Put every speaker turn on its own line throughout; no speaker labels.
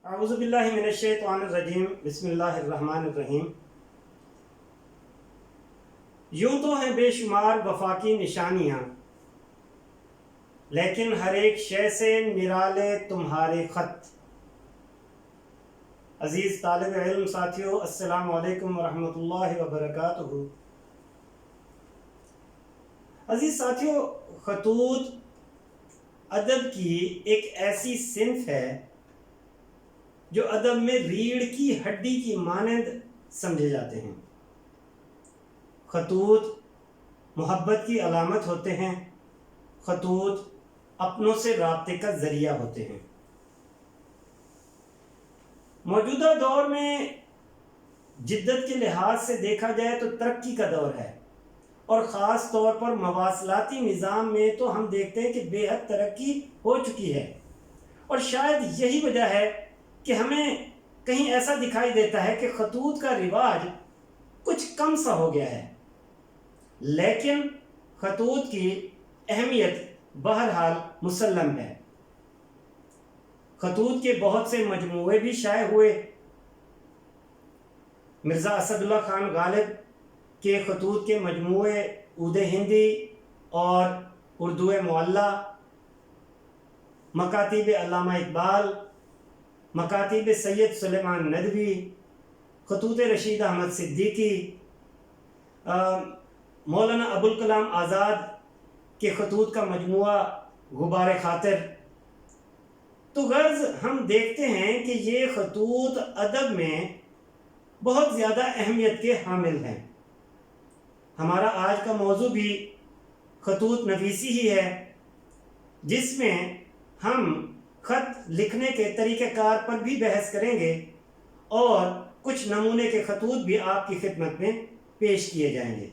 اعوذ باللہ من الشیطان الرجیم بسم اللہ الرحمن الرحیم۔ یوں تو ہیں بے شمار وفاقی نشانیاں، لیکن ہر ایک شے سے نرالے تمہارے خط۔ عزیز طالب علم ساتھیوں، السلام علیکم ورحمۃ اللہ وبرکاتہ۔ عزیز ساتھیوں، خطوط ادب کی ایک ایسی صنف ہے جو ادب میں ریڑھ کی ہڈی کی مانند سمجھے جاتے ہیں۔ خطوط محبت کی علامت ہوتے ہیں، خطوط اپنوں سے رابطے کا ذریعہ ہوتے ہیں۔ موجودہ دور میں جدت کے لحاظ سے دیکھا جائے تو ترقی کا دور ہے، اور خاص طور پر مواصلاتی نظام میں تو ہم دیکھتے ہیں کہ بے حد ترقی ہو چکی ہے، اور شاید یہی وجہ ہے کہ ہمیں کہیں ایسا دکھائی دیتا ہے کہ خطوط کا رواج کچھ کم سا ہو گیا ہے، لیکن خطوط کی اہمیت بہرحال مسلم ہے۔ خطوط کے بہت سے مجموعے بھی شائع ہوئے۔ مرزا اسد اللہ خان غالب کے خطوط کے مجموعے عود ہندی اور اردو معلی، مکاتیب علامہ اقبال، مکاتیب سید سلیمان ندوی، خطوط رشید احمد صدیقی، مولانا ابوالکلام آزاد کے خطوط کا مجموعہ غبار خاطر۔ تو غرض ہم دیکھتے ہیں کہ یہ خطوط ادب میں بہت زیادہ اہمیت کے حامل ہیں۔ ہمارا آج کا موضوع بھی خطوط نویسی ہی ہے، جس میں ہم خط لکھنے کے طریقہ کار پر بھی بحث کریں گے، اور کچھ نمونے کے خطوط بھی آپ کی خدمت میں پیش کیے جائیں گے۔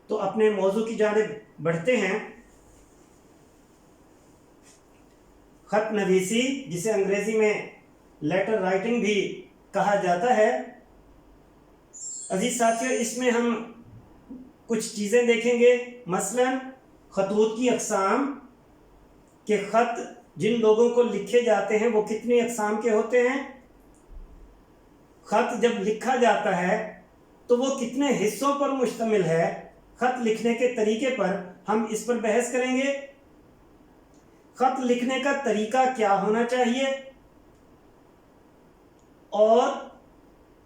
تو اپنے موضوع کی جانب بڑھتے ہیں۔ خط نویسی، جسے انگریزی میں لیٹر رائٹنگ بھی کہا جاتا ہے، عزیز ساتھیوں، اس میں ہم کچھ چیزیں دیکھیں گے، مثلا خطوط کی اقسام، کہ خط جن لوگوں کو لکھے جاتے ہیں وہ کتنی اقسام کے ہوتے ہیں، خط جب لکھا جاتا ہے تو وہ کتنے حصوں پر مشتمل ہے، خط لکھنے کے طریقے پر ہم اس پر بحث کریں گے۔ خط لکھنے کا طریقہ کیا ہونا چاہیے، اور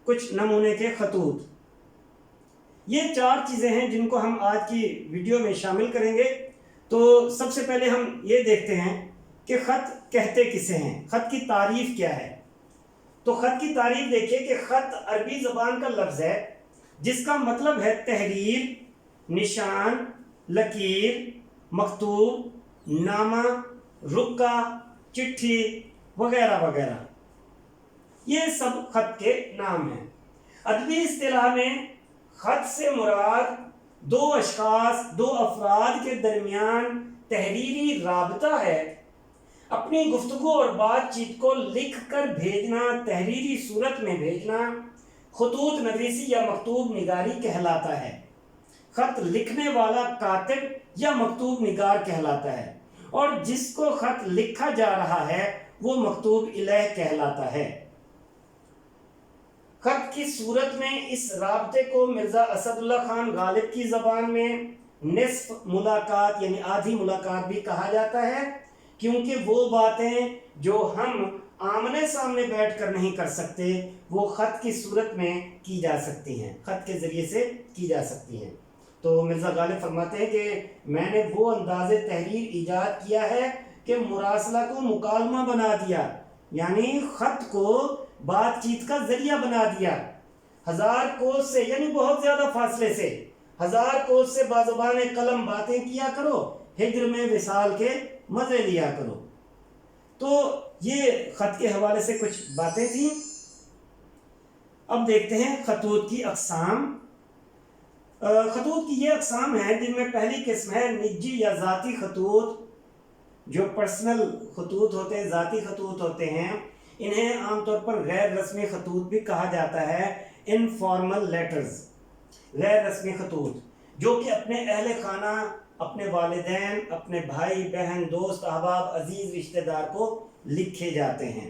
کچھ نمونے کے خطوط۔ یہ 4 چیزیں ہیں جن کو ہم آج کی ویڈیو میں شامل کریں گے۔ تو سب سے پہلے ہم یہ دیکھتے ہیں کہ خط کہتے کسے ہیں، خط کی تعریف کیا ہے۔ تو خط کی تعریف دیکھیے کہ خط عربی زبان کا لفظ ہے جس کا مطلب ہے تحریر، نشان، لکیر، مکتوب، نامہ، رکا، چٹھی وغیرہ وغیرہ، یہ سب خط کے نام ہیں۔ ادبی اصطلاح میں خط سے مراد 2 اشخاص، 2 افراد کے درمیان تحریری رابطہ ہے۔ اپنی گفتگو اور بات چیت کو لکھ کر بھیجنا، تحریری صورت میں بھیجنا، خطوط نویسی یا مکتوب نگاری کہلاتا ہے۔ خط لکھنے والا کاتب یا مکتوب نگار کہلاتا ہے، اور جس کو خط لکھا جا رہا ہے وہ مکتوب الیہ کہلاتا ہے۔ خط کی صورت میں اس رابطے کو مرزا اسد اللہ خان غالب کی زبان میں نصف ملاقات یعنی آدھی ملاقات بھی کہا جاتا ہے، کیونکہ وہ باتیں جو ہم آمنے سامنے بیٹھ کر نہیں کر سکتے وہ خط کی صورت میں کی جا سکتی ہیں، خط کے ذریعے سے کی جا سکتی ہیں۔ تو مرزا غالب فرماتے ہیں کہ میں نے وہ انداز تحریر ایجاد کیا ہے کہ مراسلہ کو مکالمہ بنا دیا، یعنی خط کو بات چیت کا ذریعہ بنا دیا۔ 1000 کوس سے، یعنی بہت زیادہ فاصلے سے، 1000 کوس سے بازبان قلم باتیں کیا کرو، ہجر میں وصال کے مزے لیا کرو۔ تو یہ خط کے حوالے سے کچھ باتیں تھیں۔ اب دیکھتے ہیں خطوط کی اقسام۔ خطوط کی یہ اقسام ہیں جن میں پہلی قسم ہے نجی یا ذاتی خطوط، جو پرسنل خطوط ہوتے ہیں، ذاتی خطوط ہوتے ہیں۔ انہیں عام طور پر غیر رسمی خطوط بھی کہا جاتا ہے، انفارمل لیٹرز، غیر رسمی خطوط، جو کہ اپنے اہل خانہ، اپنے والدین، اپنے بھائی بہن، دوست احباب، عزیز رشتہ دار کو لکھے جاتے ہیں۔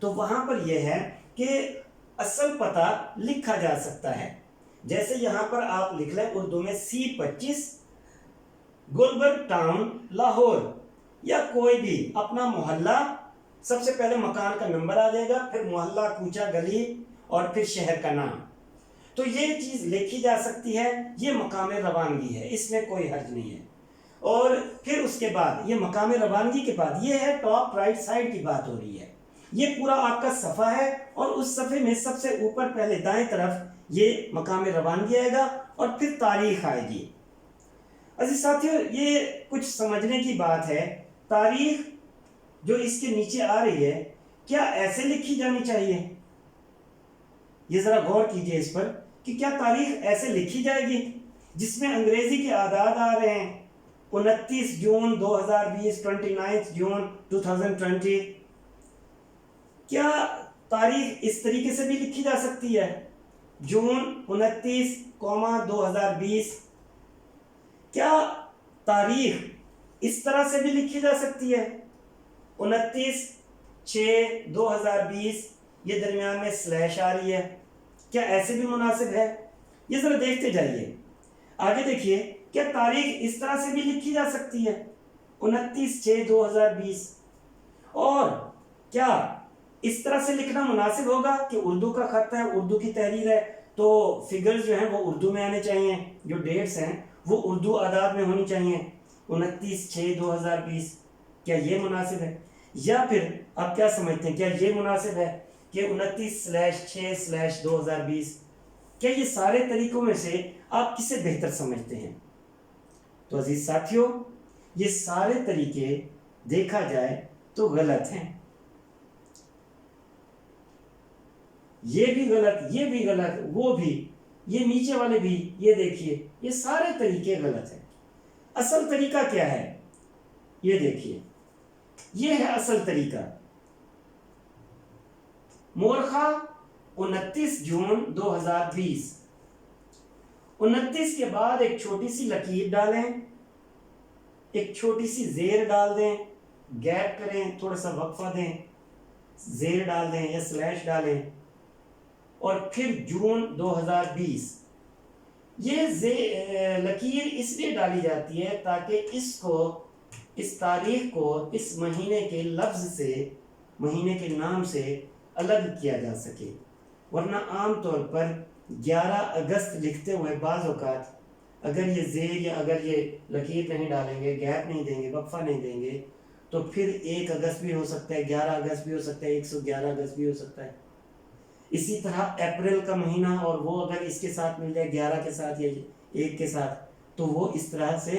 تو وہاں پر یہ ہے کہ اصل پتہ لکھا جا سکتا ہے. جیسے یہاں پر آپ لکھ لیں اردو میں C25 گلبرگ ٹاؤن لاہور، یا کوئی بھی اپنا محلہ، سب سے پہلے مکان کا نمبر آ جائے گا، پھر محلہ، کوچہ، گلی اور پھر شہر کا نام. تو یہ چیز لکھی جا سکتی ہے، یہ مقام روانگی ہے، اس میں کوئی حرج نہیں ہے. اور پھر اس کے بعد یہ مقام روانگی کے بعد یہ ہے ٹاپ رائٹ سائڈ کی بات ہو رہی ہے. یہ پورا آپ کا صفحہ ہے اور اس صفحے میں سب سے اوپر پہلے دائیں طرف یہ مقام روانگی آئے گا اور پھر تاریخ آئے گی. عزیز ساتھیو، یہ کچھ سمجھنے کی بات ہے. تاریخ جو اس کے نیچے آ رہی ہے، کیا ایسے لکھی جانی چاہیے؟ یہ ذرا غور کیجئے اس پر کہ کیا تاریخ ایسے لکھی جائے گی جس میں انگریزی کے اعداد آ رہے ہیں 29 جون 2020، 29 جون 2020؟ کیا تاریخ اس طریقے سے بھی لکھی جا سکتی ہے؟ جون 29، 2020. کیا تاریخ اس طرح سے بھی لکھی جا سکتی ہے 29/6/2020، یہ درمیان میں سلیش آ رہی ہے؟ کیا ایسے بھی مناسب ہے؟ یہ ذرا دیکھتے جائیے. آگے دیکھیے، کیا تاریخ اس طرح سے بھی لکھی جا سکتی ہے 29/6/2020؟ اور کیا اس طرح سے لکھنا مناسب ہوگا کہ اردو کا خط ہے، اردو کی تحریر ہے، تو فگرز جو ہیں وہ اردو میں آنے چاہیے، جو ڈیٹس ہیں وہ اردو اعداد میں ہونی چاہیے 29/6/2020؟ کیا یہ مناسب ہے؟ یا پھر آپ کیا سمجھتے ہیں، کیا یہ مناسب ہے کہ 29/6/2020؟ کیا یہ سارے طریقوں میں سے آپ کسے بہتر سمجھتے ہیں؟ تو عزیز ساتھیوں، یہ سارے طریقے دیکھا جائے تو غلط ہیں. یہ بھی غلط، یہ بھی غلط، وہ بھی، یہ نیچے والے بھی، یہ دیکھیے یہ سارے طریقے غلط ہیں. اصل طریقہ کیا ہے؟ یہ دیکھیے، یہ ہے اصل طریقہ. مورخہ 29 جون 2020، 29 کے بعد ایک چھوٹی سی لکیر ڈالیں، ایک چھوٹی سی زیر ڈال دیں، گیپ کریں، تھوڑا سا وقفہ دیں، زیر ڈال دیں یا سلیش ڈالیں، اور پھر جون 2020. یہ لکیر اس لیے ڈالی جاتی ہے تاکہ اس تاریخ کو اس مہینے کے لفظ سے، مہینے کے نام سے الگ کیا جا سکے. ورنہ عام طور پر 11 اگست لکھتے ہوئے بعض اوقات اگر یہ زیر یا اگر یہ لکیر نہیں ڈالیں گے، گیپ نہیں دیں گے، وقفہ نہیں دیں گے، تو پھر 1 اگست بھی ہو سکتا ہے، 11 اگست بھی ہو سکتا ہے، 111 اگست بھی ہو سکتا ہے. اسی طرح اپریل کا مہینہ، اور وہ اگر اس کے ساتھ مل جائے 11 کے ساتھ یا 1 کے ساتھ، تو وہ اس طرح سے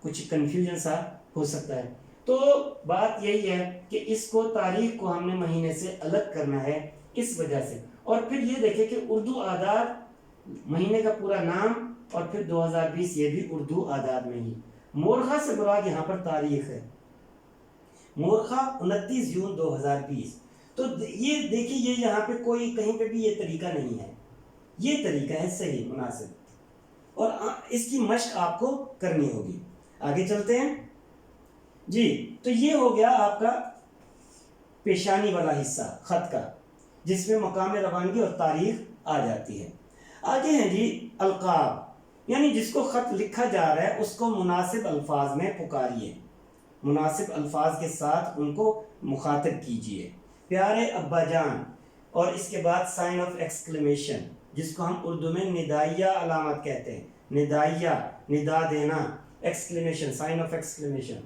کچھ کنفیوژن سا ہو سکتا ہے. تو بات یہی ہے کہ اس کو تاریخ کو ہم نے مہینے سے الگ کرنا ہے اس وجہ سے. اور پھر یہ دیکھیں کہ اردو اعداد، مہینے کا پورا نام، اور پھر 2020 یہ بھی اردو اعداد میں ہی. مورخہ سے مراد یہاں پر تاریخ ہے، مورخہ 29 جون 2020. تو یہ دیکھیے، یہ یہاں پہ کوئی کہیں پہ بھی یہ طریقہ نہیں ہے، یہ طریقہ ہے صحیح، مناسب، اور اس کی مشق آپ کو کرنی ہوگی. آگے چلتے ہیں جی. تو یہ ہو گیا آپ کا پیشانی والا حصہ خط کا، جس میں مقام روانگی اور تاریخ آ جاتی ہے. آگے ہیں جی القاب، یعنی جس کو خط لکھا جا رہا ہے اس کو مناسب الفاظ میں پکاریے، مناسب الفاظ کے ساتھ ان کو مخاطب کیجئے. پیارے ابا جان، اور اس کے بعد سائن آف ایکسکلیمیشن، جس کو ہم اردو میں ندائیہ علامت کہتے ہیں. ندائیہ، ندا دینا، ایکسکلیمیشن، سائن آف ایکسکلیمیشن.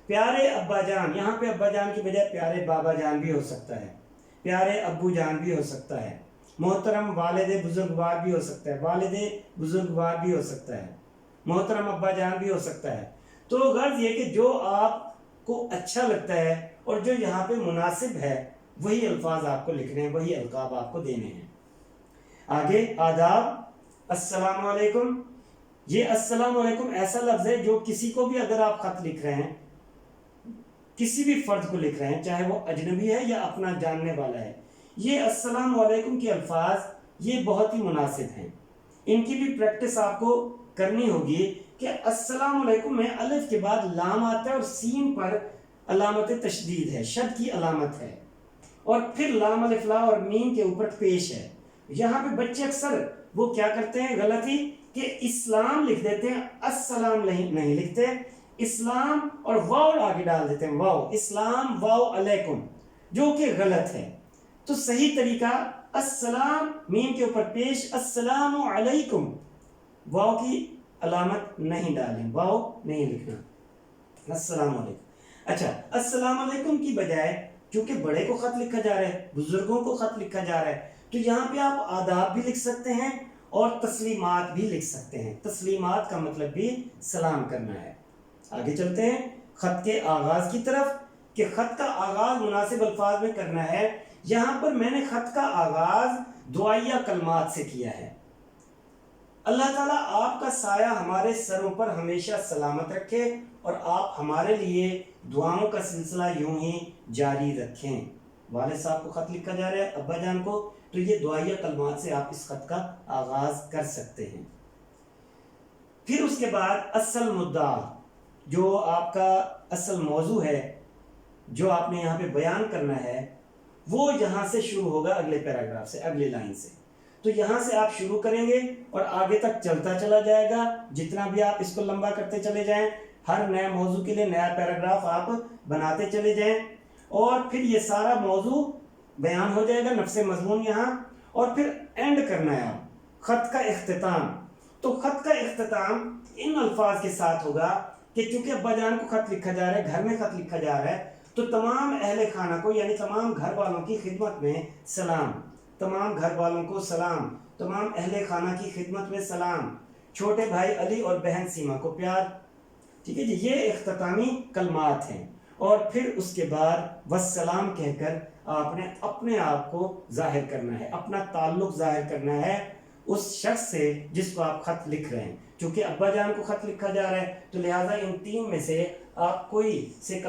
پیارے ابا جان، یہاں پہ ابا جان کی بجائے پیارے بابا جان بھی ہو سکتا ہے، پیارے ابو جان بھی ہو سکتا ہے، محترم والد بزرگوار بھی ہو سکتا ہے، والد بزرگوار بھی ہو سکتا ہے، محترم ابا جان بھی ہو سکتا ہے. تو غرض یہ کہ جو آپ کو اچھا لگتا ہے اور جو یہاں پہ مناسب ہے، وہی الفاظ آپ کو لکھنے ہیں، وہی القاب آپ کو دینے ہیں. آگے آداب. السلام علیکم. یہ السلام علیکم ایسا لفظ ہے جو کسی کو بھی اگر آپ خط لکھ رہے ہیں، کسی بھی فرد کو لکھ رہے ہیں، چاہے وہ اجنبی ہے یا اپنا جاننے والا ہے، یہ السلام علیکم کے الفاظ یہ بہت ہی مناسب ہیں. ان کی بھی پریکٹس آپ کو کرنی ہوگی کہ السلام علیکم میں الف کے بعد لام آتا ہے اور سین پر علامت تشدید ہے، شد کی علامت ہے. اور پھر لام الف لا اور میم کے اوپر پیش ہے. یہاں پہ بچے اکثر وہ کیا کرتے ہیں غلطی کہ اسلام لکھ دیتے ہیں, السلام نہیں لکھتے, اسلام اور واو آگے ڈال دیتے ہیں, واو اسلام واو علیکم, جو کہ غلط ہے. تو صحیح طریقہ السلام میم کے اوپر پیش السلام علیکم, واو کی علامت نہیں ڈالیں, واو نہیں لکھنا, السلام علیکم. اچھا السلام علیکم کی بجائے چونکہ بڑے کو خط لکھا جا رہا ہے, بزرگوں کو خط لکھا جا رہا ہے, تو یہاں پہ آپ آداب بھی لکھ سکتے ہیں اور تسلیمات بھی لکھ سکتے ہیں. تسلیمات کا مطلب بھی سلام کرنا ہے. آگے چلتے ہیں خط کے آغاز کی طرف کہ خط کا آغاز مناسب الفاظ میں کرنا ہے. یہاں پر میں نے خط کا آغاز دعائیہ کلمات سے کیا ہے. اللہ تعالیٰ آپ کا سایہ ہمارے سروں پر ہمیشہ سلامت رکھے اور آپ ہمارے لیے دعاؤں کا سلسلہ یوں ہی جاری رکھیں. والد صاحب کو خط لکھا جا رہا ہے, ابا جان کو, تو یہ دعائیہ کلمات سے آپ اس خط کا آغاز کر سکتے ہیں. پھر اس کے بعد اصل مدعا, جو آپ کا اصل موضوع ہے جو آپ نے یہاں پہ بیان کرنا ہے, وہ یہاں سے شروع ہوگا اگلے پیراگراف سے, اگلے لائن سے. تو یہاں سے آپ شروع کریں گے اور آگے تک چلتا چلا جائے گا. جتنا بھی آپ اس کو لمبا کرتے چلے جائیں, ہر نئے موضوع کے لیے نیا پیراگراف آپ بناتے چلے جائیں, اور پھر یہ سارا موضوع بیان ہو جائے گا, نفس مضمون یہاں. اور پھر اینڈ کرنا ہے آپ خط کا اختتام. تو خط کا اختتام ان الفاظ کے ساتھ ہوگا کہ چونکہ ابا جان کو خط لکھا جا رہا ہے, گھر میں خط لکھا جا رہا ہے, تو تمام اہل خانہ کو یعنی تمام گھر والوں کی خدمت میں سلام, تمام گھر والوں کو سلام, تمام اہل خانہ کی خدمت میں سلام, چھوٹے بھائی علی اور بہن سیما کو پیار. ٹھیک ہے جی, یہ اختتامی کلمات ہیں. اور پھر اس کے بعد والسلام کہہ کر آپ نے اپنے آپ کو ظاہر کرنا ہے, اپنا تعلق ظاہر کرنا ہے اس شخص سے جس کو آپ خط لکھ رہے ہیں. چونکہ ابا جان کو خط لکھا جا رہا ہے تو لہٰذا ان تین میں سے آپ کوئی ایک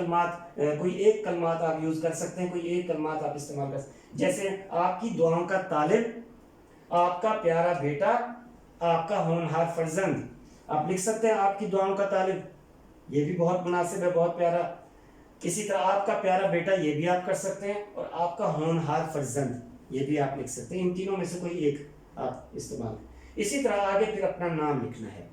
کلمات آپ یوز کر سکتے ہیں, کوئی ایک کلمات آپ استعمال کر سکتے ہیں. جیسے آپ کی دعاؤں کا طالب, آپ کا پیارا بیٹا, آپ کا ہونہار فرزند, آپ لکھ سکتے ہیں آپ کی دعاؤں کا طالب, یہ بھی بہت مناسب ہے, بہت پیارا. اسی طرح آپ کا پیارا بیٹا, یہ بھی آپ کر سکتے ہیں, اور آپ کا ہونہار فرزند, یہ بھی آپ لکھ سکتے ہیں. ان تینوں میں سے کوئی ایک آپ استعمال کریں. اسی طرح آگے پھر اپنا نام لکھنا ہے.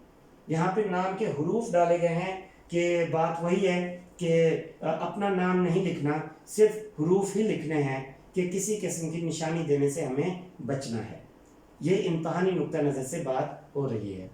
یہاں پہ نام کے حروف ڈالے گئے ہیں کہ بات وہی ہے کہ اپنا نام نہیں لکھنا, صرف حروف ہی لکھنے ہیں کہ کسی قسم کی نشانی دینے سے ہمیں بچنا ہے. یہ امتحانی نقطہ نظر سے بات ہو رہی ہے.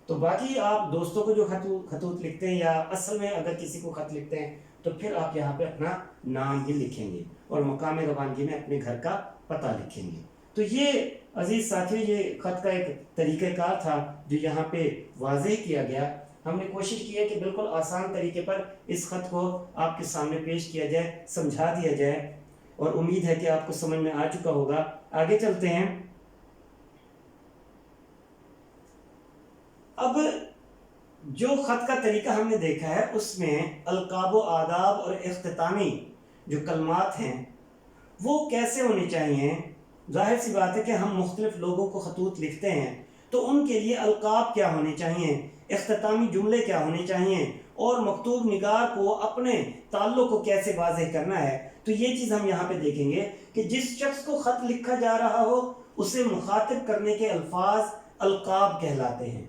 تو باقی آپ دوستوں کو جو خطوط لکھتے ہیں یا اصل میں اگر کسی کو خط لکھتے ہیں تو پھر آپ یہاں پہ اپنا نام بھی لکھیں گے اور مقام روانگی میں اپنے گھر کا پتہ لکھیں گے. تو یہ عزیز ساتھیو, یہ خط کا ایک طریقہ کار تھا جو یہاں پہ واضح کیا گیا. ہم نے کوشش کی ہے کہ بالکل آسان طریقے پر اس خط کو آپ کے سامنے پیش کیا جائے, سمجھا دیا جائے, اور امید ہے کہ آپ کو سمجھ میں آ چکا ہوگا. آگے چلتے ہیں. اب جو خط کا طریقہ ہم نے دیکھا ہے اس میں القاب و آداب اور اختتامی جو کلمات ہیں وہ کیسے ہونے چاہیے. ظاہر سی بات ہے کہ ہم مختلف لوگوں کو خطوط لکھتے ہیں تو ان کے لیے القاب کیا ہونے چاہیے, اختتامی جملے کیا ہونے چاہیے, اور مکتوب نگار کو اپنے تعلق کو کیسے واضح کرنا ہے. تو یہ چیز ہم یہاں پہ دیکھیں گے کہ جس شخص کو خط لکھا جا رہا ہو اسے مخاطب کرنے کے الفاظ القاب کہلاتے ہیں.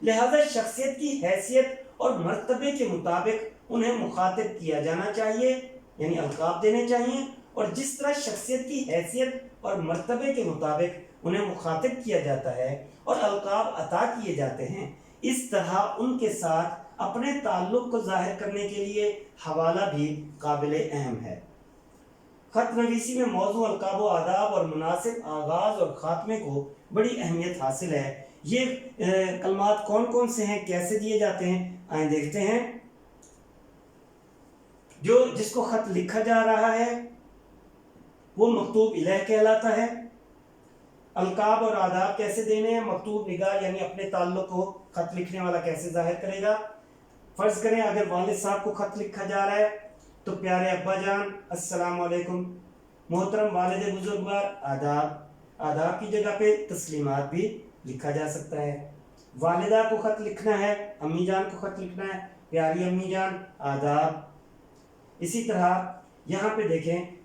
لہذا شخصیت کی حیثیت اور مرتبے کے مطابق انہیں مخاطب کیا جانا چاہیے, یعنی القاب دینے چاہیے. اور جس طرح شخصیت کی حیثیت اور مرتبے کے مطابق انہیں مخاطب کیا جاتا ہے اور القاب عطا کیے جاتے ہیں, اس طرح ان کے ساتھ اپنے تعلق کو ظاہر کرنے کے لیے حوالہ بھی قابل اہم ہے. خط نویسی میں موضوع, القاب و آداب اور مناسب آغاز اور خاتمے کو بڑی اہمیت حاصل ہے. یہ کلمات کون کون سے ہیں, کیسے دیے جاتے ہیں, آئیں دیکھتے ہیں. جس کو خط لکھا جا رہا ہے وہ مکتوب الیہ کہلاتا ہے. القاب اور آداب کیسے دینے ہیں, مکتوب نگار یعنی اپنے تعلق کو خط لکھنے والا کیسے ظاہر کرے گا. فرض کریں اگر والد صاحب کو خط لکھا جا رہا ہے تو پیارے ابا جان السلام علیکم, محترم والد بزرگوار آداب. آداب کی جگہ پہ تسلیمات بھی لکھا جا سکتا ہے. والدہ کو خط لکھنا ہے, امی جان کو خط لکھنا ہے, پیاری امی جان آداب. اسی طرح یہاں پہ دیکھیں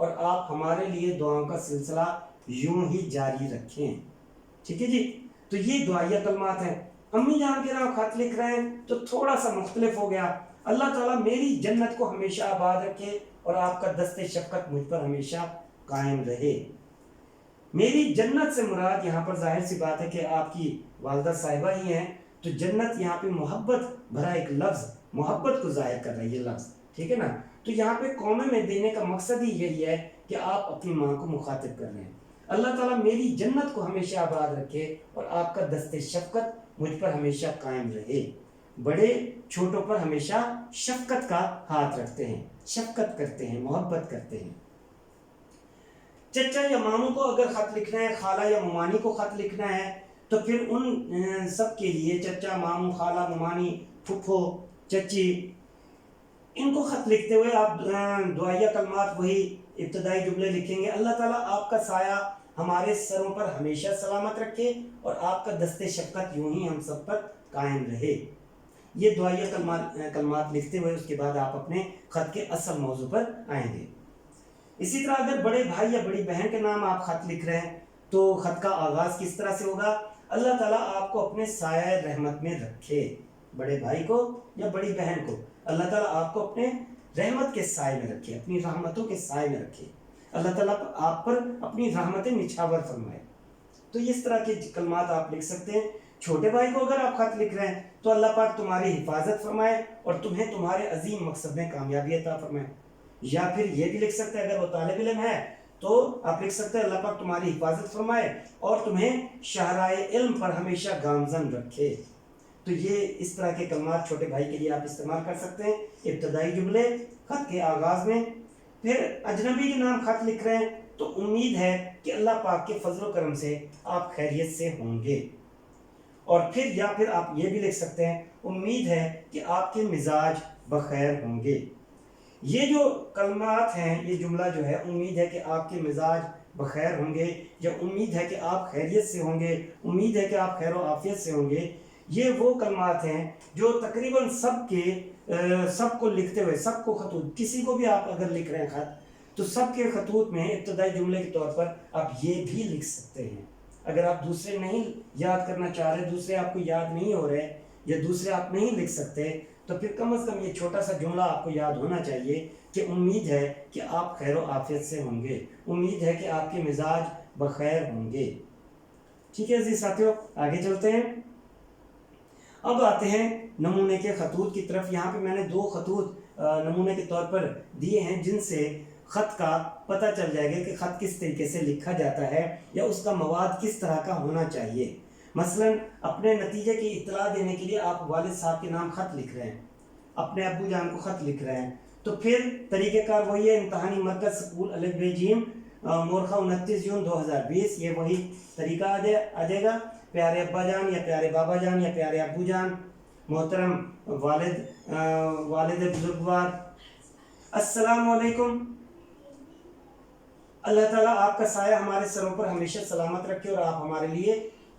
اور آپ ہمارے لیے دعاؤں کا سلسلہ یوں ہی جاری رکھیں۔ ٹھیک ہے جی، تو یہ دعائیہ کلمات ہیں۔ امی جان کے نام خط لکھ رہے ہیں تو تھوڑا سا مختلف ہو گیا۔ اللہ تعالیٰ میری جنت کو ہمیشہ آباد رکھے اور آپ کا دست شفقت مجھ پر ہمیشہ قائم رہے۔ میری جنت سے مراد یہاں پر ظاہر سی بات ہے کہ آپ کی والدہ صاحبہ ہی ہیں، تو جنت یہاں پہ محبت بھرا ایک لفظ، محبت کو ظاہر کر رہا ہے یہ لفظ، ٹھیک ہے نا۔ تو یہاں پہ قومے میں دینے کا مقصد ہی یہی ہے کہ آپ اپنی ماں کو مخاطب کر رہے ہیں۔ اللہ تعالیٰ میری جنت کو ہمیشہ آباد رکھے اور آپ کا دست شفقت مجھ پر ہمیشہ قائم رہے۔ بڑے چھوٹوں پر ہمیشہ شفقت کا ہاتھ رکھتے ہیں، شفقت کرتے ہیں، محبت کرتے ہیں۔ چچا یا ماموں کو اگر خط لکھنا ہے، خالہ یا ممانی کو خط لکھنا ہے، تو پھر ان سب کے لیے چچا، ماموں، خالہ، ممانی، پھپھو، چچی، ان کو خط لکھتے ہوئے آپ دعائیہ کلمات وہی ابتدائی جملے لکھیں گے۔ اللہ تعالیٰ آپ کا سایہ ہمارے سروں پر ہمیشہ سلامت رکھے اور آپ کا دست شفقت یوں ہی ہم سب پر قائم رہے۔ یہ دعائیہ کلمات لکھتے ہوئے اس کے بعد آپ اپنے خط کے اصل موضوع پر آئیں گے۔ اسی طرح اگر بڑے بھائی یا بڑی بہن کے نام آپ خط لکھ رہے ہیں تو خط کا آغاز کس طرح سے ہوگا؟ اللہ تعالیٰ آپ کو اپنے سایہ رحمت میں رکھے۔ بڑے بھائی کو یا بڑی بہن کو اللہ تعالیٰ آپ کو اپنے رحمت کے سائے میں رکھے، اپنی رحمتوں کے سائے میں رکھے۔ اللہ تعالیٰ آپ پر اپنی رحمتیں نچھاور فرمائے۔ تو اس طرح کے کلمات آپ لکھ سکتے ہیں۔ چھوٹے بھائی کو اگر آپ خط لکھ رہے ہیں تو اللہ پاک تمہاری حفاظت فرمائے اور تمہیں تمہارے عظیم مقصد میں کامیابی عطا فرمائے۔ یا پھر یہ بھی لکھ سکتے ہیں، اگر وہ طالب علم ہے تو آپ لکھ سکتے ہیں اللہ پاک تمہاری حفاظت فرمائے اور تمہیں شاہراہ علم پر ہمیشہ گامزن رکھے۔ تو یہ اس طرح کے کلمات چھوٹے بھائی کے لیے آپ استعمال کر سکتے ہیں ابتدائی جملے خط کے آغاز میں۔ پھر اجنبی کے نام خط لکھ رہے ہیں تو امید ہے کہ اللہ پاک کے فضل و کرم سے آپ خیریت سے ہوں گے۔ اور پھر آپ یہ بھی لکھ سکتے ہیں امید ہے کہ آپ کے مزاج بخیر ہوں گے۔ یہ جو کلمات ہیں، یہ جملہ جو ہے امید ہے کہ آپ کے مزاج بخیر ہوں گے یا امید ہے کہ آپ خیریت سے ہوں گے، امید ہے کہ آپ خیر و عافیت سے ہوں گے، یہ وہ کلمات ہیں جو تقریباً سب کو لکھتے ہوئے، سب کو خطوط، کسی کو بھی آپ اگر لکھ رہے ہیں خط تو سب کے خطوط میں ابتدائی جملے کے طور پر آپ یہ بھی لکھ سکتے ہیں۔ اگر آپ دوسرے نہیں یاد کرنا چاہ رہے، دوسرے آپ کو یاد نہیں ہو رہے یا دوسرے آپ نہیں لکھ سکتے، تو پھر کم از کم یہ چھوٹا سا جملہ آپ کو یاد ہونا چاہیے کہ امید ہے کہ آپ خیر و عافیت سے ہوں گے، امید ہے کہ آپ کے مزاج بخیر ہوں گے۔ ٹھیک ہے عزیز ساتھیو، آگے چلتے ہیں۔ اب آتے ہیں نمونے کے خطوط کی طرف۔ یہاں پہ میں نے 2 خطوط نمونے کے طور پر دیے ہیں جن سے خط کا پتہ چل جائے گا کہ خط کس طریقے سے لکھا جاتا ہے یا اس کا مواد کس طرح کا ہونا چاہیے۔ مثلا اپنے نتیجے کی اطلاع دینے کے لیے آپ والد صاحب کے نام خط لکھ رہے ہیں، اپنے ابو جان کو خط لکھ رہے ہیں، تو پھر طریقہ کار وہی ہے، امتحانی مرکز سکول الف ب ج مورخہ 29 جون 2020، یہ وہی طریقہ آ جائے گا۔ پیارے ابا جان یا پیارے بابا جان یا پیارے ابو جان، محترم والد بزرگوار، السلام علیکم۔ اللہ تعالیٰ آپ کا سایہ ہمارے سروں پر ہمیشہ سلامت رکھے اور آپ ہمارے لیے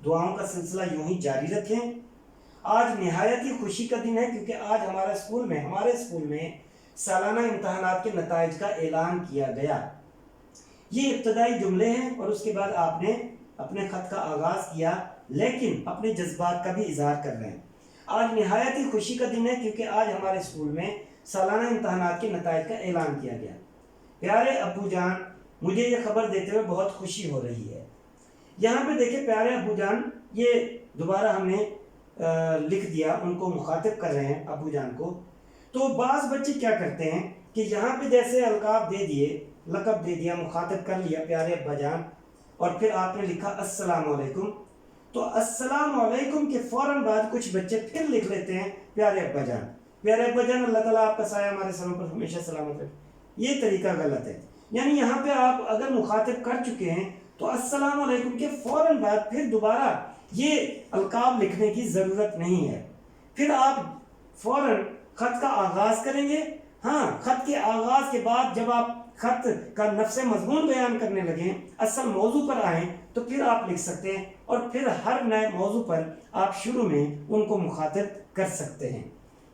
دعاؤں کا سلسلہ یوں ہی جاری رکھیں۔ آج نہایت ہی خوشی کا دن ہے کیونکہ آج ہمارے اسکول میں سالانہ امتحانات کے نتائج کا اعلان کیا گیا۔ یہ ابتدائی جملے ہیں اور اس کے بعد آپ نے اپنے خط کا آغاز کیا، لیکن اپنے جذبات کا بھی اظہار کر رہے ہیں۔ آج نہایت ہی خوشی کا دن ہے کیونکہ آج ہمارے اسکول میں سالانہ امتحانات کے نتائج کا اعلان کیا گیا۔ پیارے ابو جان، مجھے یہ خبر دیتے ہوئے بہت خوشی ہو رہی ہے۔ یہاں پہ دیکھیں پیارے ابو جان، یہ دوبارہ ہم نے لکھ دیا، ان کو مخاطب کر رہے ہیں ابو جان کو۔ تو بعض بچے کیا کرتے ہیں کہ یہاں پہ جیسے القاب دے دیے، لقب دے دیا، مخاطب کر لیا پیارے ابا جان، اور پھر آپ نے لکھا السلام علیکم، تو السلام علیکم کے فوراً بعد کچھ بچے پھر لکھ لیتے ہیں پیارے ابا جان۔ پیارے ابا جان، اللہ تعالیٰ آپ کا سایہ ہمارے سروں پر ہمیشہ سلامت رکھے۔ یہ طریقہ غلط ہے۔ یعنی یہاں پہ آپ اگر مخاطب کر چکے ہیں تو السلام علیکم کے فوراً بعد پھر دوبارہ یہ القاب لکھنے کی ضرورت نہیں ہے۔ پھر آپ فوراً خط کا آغاز کریں گے۔ ہاں، خط کے آغاز کے بعد جب آپ خط کا نفس مضمون بیان کرنے لگیں، اصل موضوع پر آئیں، تو پھر آپ لکھ سکتے ہیں اور پھر ہر نئے موضوع پر آپ شروع میں ان کو مخاطب کر سکتے ہیں۔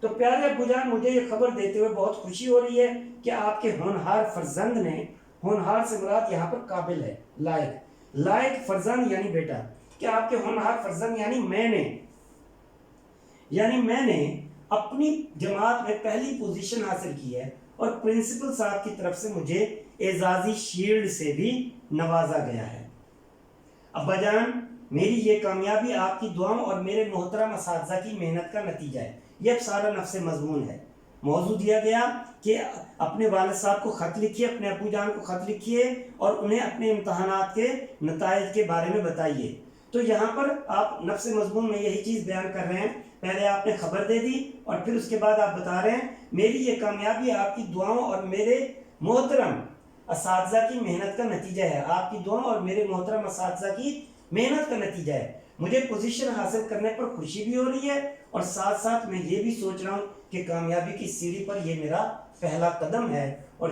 تو پیارے ابو جان، مجھے یہ خبر دیتے ہوئے بہت خوشی ہو رہی ہے کہ آپ کے ہونہار فرزند نے ہونہار سے مراد یہاں پر قابل ہے، لائق، لائق فرزند یعنی بیٹا، کہ آپ کے ہونہار فرزند یعنی میں نے اپنی جماعت میں پہلی پوزیشن حاصل کی ہے اور پرنسپل صاحب کی طرف سے مجھے اعزازی شیلڈ سے بھی نوازا گیا ہے۔ ابا جان، میری یہ کامیابی آپ کی دعاؤں اور میرے محترم اساتذہ کی محنت کا نتیجہ ہے۔ یہ اب سارا نفس مضمون ہے۔ موضوع دیا گیا کہ اپنے والد صاحب کو خط لکھیے، اپنے ابو جان کو خط لکھیے اور انہیں اپنے امتحانات کے نتائج کے بارے میں بتائیے۔ تو یہاں پر آپ نفس مضمون میں یہی چیز بیان کر رہے ہیں، پہلے آپ نے خبر دے دی اور پھر اس کے بعد آپ بتا رہے ہیں میری یہ کامیابی آپ کی دعاؤں اور میرے محترم اساتذہ کی محنت کا نتیجہ ہے۔ آپ کی دعاؤں اور میرے محترم اساتذہ کی محنت کا نتیجہ ہے۔ مجھے پوزیشن حاصل کرنے پر خوشی بھی ہو رہی ہے اور ساتھ ساتھ میں یہ بھی سوچ رہا ہوں کہ کامیابی کی سیڑھی پر یہ میرا پہلا قدم ہے، اور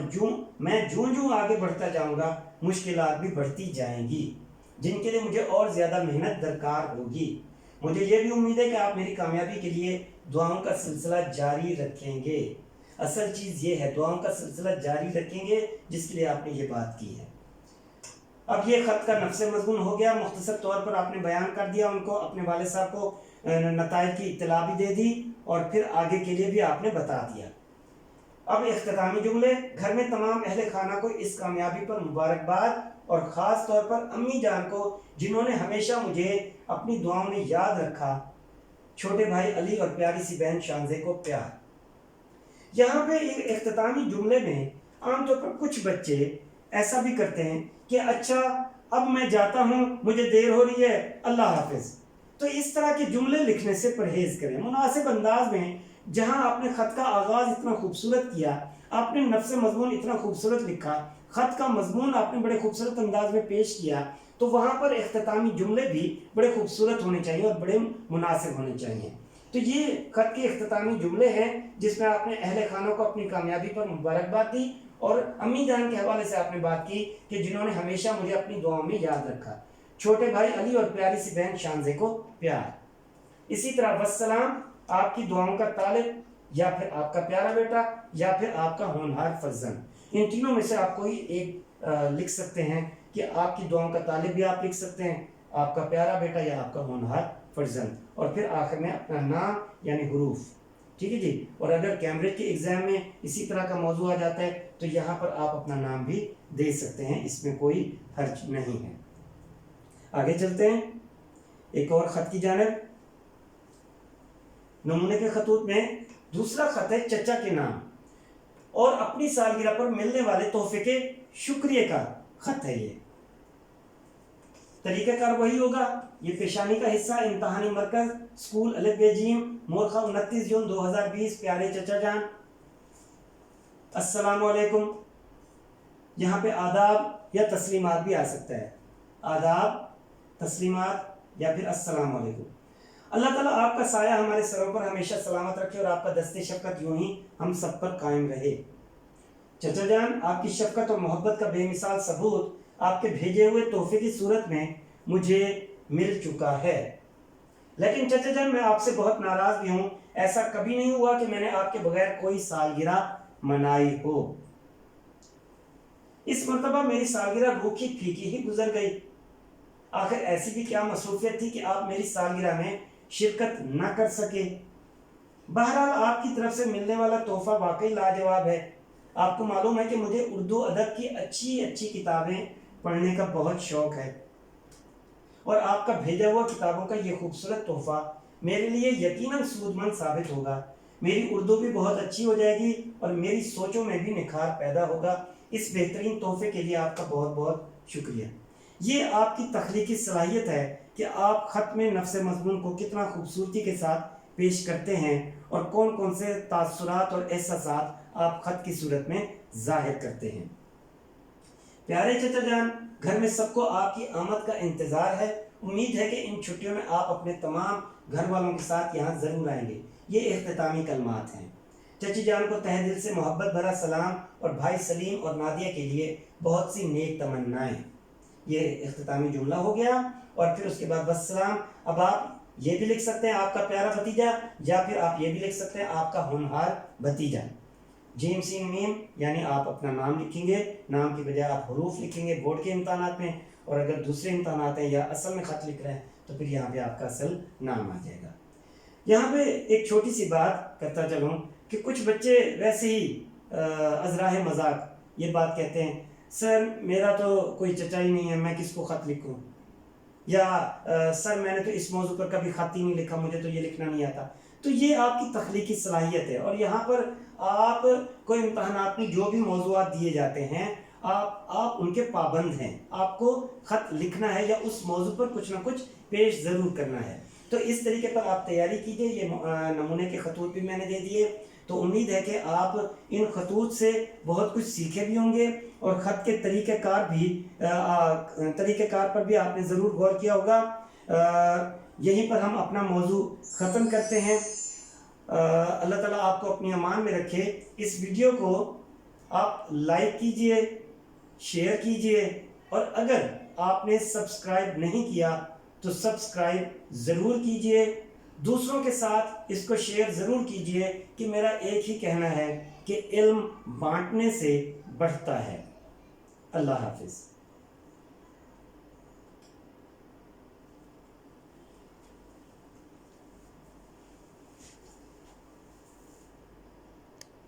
میں جوں آگے بڑھتا جاؤں گا مشکلات بھی بڑھتی جائیں گی جن کے لیے مجھے اور زیادہ محنت درکار ہوگی۔ مجھے یہ بھی امید ہے کہ آپ میری کامیابی کے لیے دعاؤں کا سلسلہ جاری رکھیں گے۔ اصل چیز یہ ہے، دعاؤں کا سلسلہ جاری رکھیں گے جس کے لیے آپ نے یہ بات کی ہے۔ اب یہ خط کا نفس مضمون ہو گیا، مختصر طور پر آپ نے بیان کر دیا، ان کو اپنے والد صاحب کو نتائج کی اطلاع بھی دے دی اور پھر آگے کے لیے بھی آپ نے بتا دیا۔ اب اختتامی جملے، گھر میں تمام اہل خانہ کو اس کامیابی پر مبارکباد اور خاص طور پر امی جان کو جنہوں نے ہمیشہ مجھے اپنی دعاؤں میں یاد رکھا، چھوٹے بھائی علی اور پیاری سی بہن شانزے کو پیار۔ یہاں پہ ایک اختتامی جملے میں عام طور پر کچھ بچے ایسا بھی کرتے ہیں کہ اچھا اب میں جاتا ہوں، مجھے دیر ہو رہی ہے، اللہ حافظ۔ تو اس طرح کے جملے لکھنے سے پرہیز کریں، مناسب انداز میں۔ جہاں آپ نے خط کا آغاز اتنا خوبصورت کیا، آپ نے نفس مضمون اتنا خوبصورت لکھا، خط کا مضمون آپ نے بڑے خوبصورت انداز میں پیش کیا، تو وہاں پر اختتامی جملے بھی بڑے خوبصورت ہونے چاہیے اور بڑے مناسب ہونے چاہیے۔ تو یہ خط کے اختتامی جملے ہیں جس میں آپ نے اہل خانوں کو اپنی کامیابی پر مبارکباد دی اور امی جان کے حوالے سے آپ نے بات کی کہ جنہوں نے ہمیشہ مجھے اپنی دعاؤں میں یاد رکھا، چھوٹے بھائی علی اور پیاری سی بہن شانزے کو پیار۔ اسی طرح والسلام، آپ کی دعاؤں کا طالب، یا پھر آپ کا پیارا بیٹا، یا پھر آپ کا ہونہار فرزند۔ ان تینوں میں سے آپ کوئی ایک لکھ سکتے ہیں کہ آپ کی دعاؤں کا طالب بھی آپ لکھ سکتے ہیں، آپ کا پیارا بیٹا یا آپ کا ہونہار فرزند، اور پھر آخر میں اپنا نام یعنی حروف۔ ٹھیک ہے جی۔ اور اگر کیمبرج کے ایگزام میں اسی طرح کا موضوع آ جاتا ہے تو یہاں پر آپ اپنا نام بھی دے سکتے ہیں، اس میں کوئی حرج نہیں ہے۔ آگے چلتے ہیں ایک اور خط کی جانب۔ نمونے کے خطوط میں دوسرا خط ہے چچا کے نام اور اپنی سالگرہ پر ملنے والے تحفے کے شکریہ کا خط ہے۔ یہ طریقہ کار وہی ہوگا، یہ پیشانی کا حصہ، امتحانی مرکز، اسکول الف ب ج، مورخہ 29 جون 2020۔ پیارے چچا جان، السلام علیکم۔ یہاں پہ آداب یا تسلیمات بھی آ سکتا ہے، آداب، تسلیمات یا پھر السلام علیکم۔ اللہ تعالیٰ آپ کا سایہ ہمارے سروں پر ہمیشہ سلامت رکھے اور آپ کا دست شفقت یوں ہی ہم سب پر قائم رہے۔ چچا جان، آپ کی شفقت اور محبت کا بے مثال ثبوت آپ کے بھیجے ہوئے تحفے کی صورت میں مجھے مل چکا ہے، لیکن چچا جان میں آپ سے بہت ناراض بھی ہوں۔ ایسا کبھی نہیں ہوا کہ میں نے آپ کے بغیر کوئی سالگرہ منائی ہو۔ اس مرتبہ میری سالگرہ روکھی پھیکی ہی گزر گئی۔ آخر ایسی بھی کیا مصروفیت تھی کہ آپ میری سالگرہ میں شرکت نہ کر سکے؟ بہرحال آپ کی طرف سے ملنے والا تحفہ واقعی لاجواب ہے۔ آپ کو معلوم ہے کہ مجھے اردو ادب کی اچھی کتابیں پڑھنے کا بہت شوق ہے، اور آپ کا بھیجا ہوا کتابوں کا یہ خوبصورت تحفہ میرے لیے یقیناً سود مند ثابت ہوگا۔ میری اردو بھی بہت اچھی ہو جائے گی اور میری سوچوں میں بھی نکھار پیدا ہوگا۔ اس بہترین تحفے کے لیے آپ کا بہت بہت شکریہ۔ یہ آپ کی تخلیقی صلاحیت ہے کہ آپ خط میں نفس مضمون کو کتنا خوبصورتی کے ساتھ پیش کرتے ہیں اور کون سے تاثرات اور احساسات آپ خط کی صورت میں ظاہر کرتے ہیں۔ پیارے چچا جان، گھر میں سب کو آپ کی آمد کا انتظار ہے۔ امید ہے کہ ان چھٹیوں میں آپ اپنے تمام گھر والوں کے ساتھ یہاں ضرور آئیں گے۔ یہ اختتامی کلمات ہیں۔ چچی جان کو تہ دل سے محبت بھرا سلام اور بھائی سلیم اور نادیہ کے لیے بہت سی نیک تمنائیں۔ یہ اختتامی جملہ ہو گیا، اور پھر اس کے بعد والسلام۔ اب آپ یہ بھی لکھ سکتے ہیں آپ کا پیارا بھتیجا، یا پھر آپ یہ بھی لکھ سکتے ہیں آپ کا ہونہار بھتیجا۔ جیم سین میم یعنی آپ اپنا نام لکھیں گے، نام کی بجائے آپ حروف لکھیں گے بورڈ کے امتحانات میں، اور اگر دوسرے امتحانات ہیں یا اصل میں خط لکھ رہے ہیں تو پھر یہاں پہ آپ کا اصل نام آ جائے گا۔ یہاں پہ ایک چھوٹی سی بات کرتا چلوں کہ کچھ بچے ویسے ہی ازراہ مذاق یہ بات کہتے ہیں، سر میرا تو کوئی چچا ہی نہیں ہے، میں کس کو خط لکھوں، یا سر میں نے تو اس موضوع پر کبھی خط ہی نہیں لکھا، مجھے تو یہ لکھنا نہیں آتا۔ تو یہ آپ کی تخلیقی صلاحیت ہے، اور یہاں پر آپ کو امتحانات میں جو بھی موضوعات دیے جاتے ہیں آپ ان کے پابند ہیں، آپ کو خط لکھنا ہے یا اس موضوع پر کچھ نہ کچھ پیش ضرور کرنا ہے۔ تو اس طریقے پر آپ تیاری کیجئے۔ یہ نمونے کے خطوط بھی میں نے دے دیے، تو امید ہے کہ آپ ان خطوط سے بہت کچھ سیکھے بھی ہوں گے، اور خط کے طریقہ کار پر بھی آپ نے ضرور غور کیا ہوگا۔ یہیں پر ہم اپنا موضوع ختم کرتے ہیں۔ اللہ تعالیٰ آپ کو اپنی امان میں رکھے۔ اس ویڈیو کو آپ لائک کیجئے، شیئر کیجئے، اور اگر آپ نے سبسکرائب نہیں کیا تو سبسکرائب ضرور کیجئے۔ دوسروں کے ساتھ اس کو شیئر ضرور کیجئے، کہ میرا ایک ہی کہنا ہے کہ علم بانٹنے سے بڑھتا ہے۔ اللہ حافظ۔